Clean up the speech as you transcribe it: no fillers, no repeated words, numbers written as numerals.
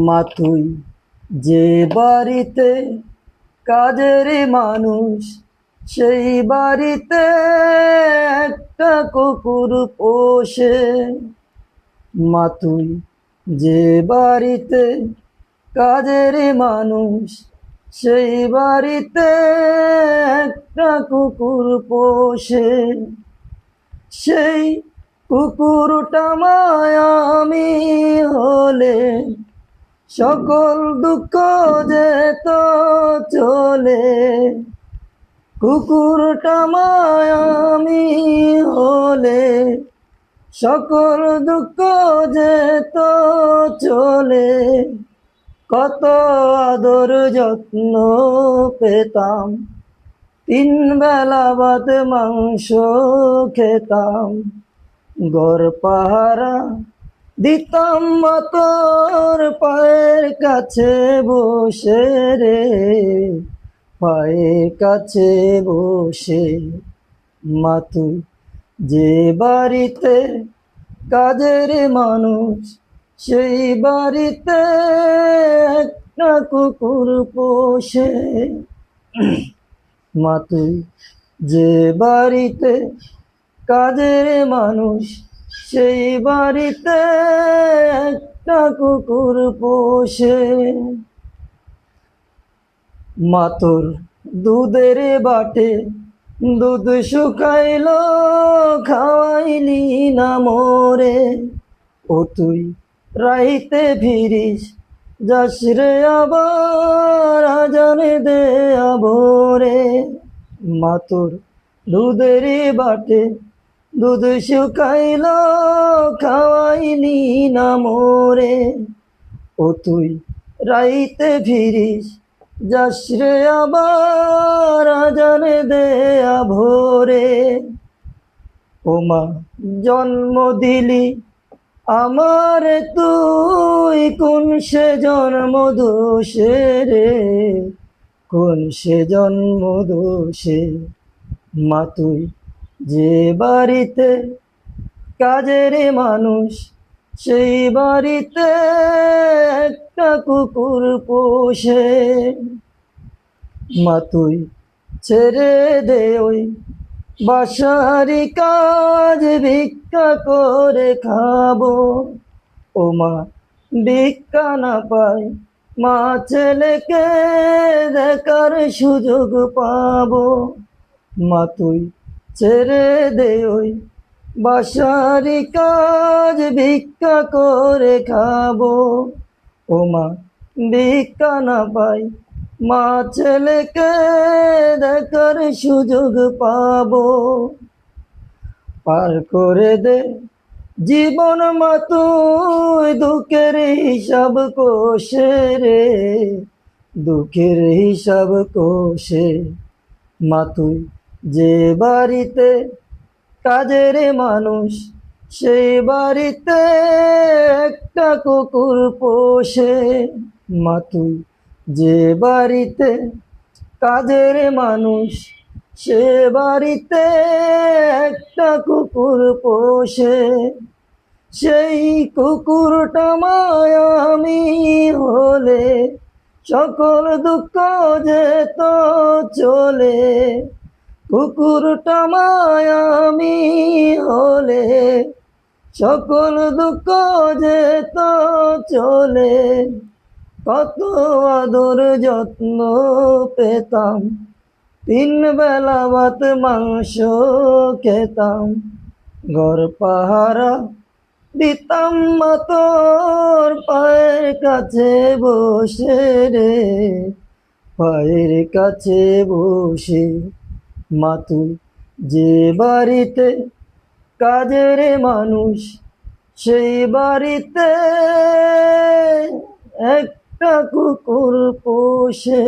মা তুই যে বাড়িতে কাজের মানুষ, সেই বাড়িতে একটা কুকুর পোষে। মা তুই যে বাড়িতে কাজের মানুষ, সেই বাড়িতে একটা কুকুর পোষে। সেই কুকুরটা মায়ামি হলে সকল দুঃখ যেত চলে। কুকুরটা মায়ামি হলে সকল দুঃখ যেত চলে। কত আদর যত্ন পেতাম, 3 বেলা ভাত মাংস খেতাম। ঘর পাহারা দিতাম মা তোর পায়ের কাছে বসে রে, পায়ের কাছে বসে। মা তুই যে বাড়িতে কাজের মানুষ, সেই বাড়িতে একটা কুকুর পোষে। মা তুই যে বাড়িতে কাজের মানুষ, সেই বাড়িতে একটা কুকুর পোষে। মা তোর দুধের বাটে দুধ শুকাইলো, খাওয়াইলি না মোরে। ও তুই রাইতে ফিরিস, যাস রে আবার আজানে দে ভোরে। মা তোর দুধের বাটে দুধ শুকাইলো, খাওয়াইলি না মোরে। ও তুই রাইতে ফিরিস, যাস রে আবার আজানে দে ভোরে। ও মা জন্ম দিলি আমার তুই, কোন সে জন্ম দোষে রে, কোন সে জন্ম দোষে। মা তুই যে বাড়িতে কাজের মানুষ, সেই বাড়িতে একটা কুকুর পোষে। মা তুই ছেড়ে দে ওই বাসারি কাজ, ভিক্ষা করে খাবো। ও মা ভিক্ষা না পাই, মা ছেলেকে দেখার সুযোগ পাবো। মা তুই ছেড়ে দে ওই বাসারি কাজ, ভিক্ষা করে খাবো। ও মা ভিক্ষা না পাই, মা ছেলেকে দেখার সুযোগ পাবো। পার করে দে জীবন মা তুই, দুঃখের হিসাব কোষে রে, দুঃখের হিসাব কোষে। মা তুই যে বাড়িতে কাজের মানুষ, সেই বাড়িতে একটা কুকুর পোষে। মা তুই যে বাড়িতে কাজের মানুষ, সে বাড়িতে একটা কুকুর পোষে। সেই কুকুরটা মায়ামি হলে সকল দুঃখ যেত চলে। কুকুরটা মায়ামি হলে সকল দুঃখ যেত চলে। কত আদর যত্ন পেতাম, 3 বেলা ভাত মাংস খেতাম। ঘর পাহারা দিতাম মা তোর পায়ের কাছে বসে রে, পায়ের কাছে বসে। মা তুই যে বাড়িতে কাজের মানুষ, সেই বাড়িতে একটা কুকুর পোষে।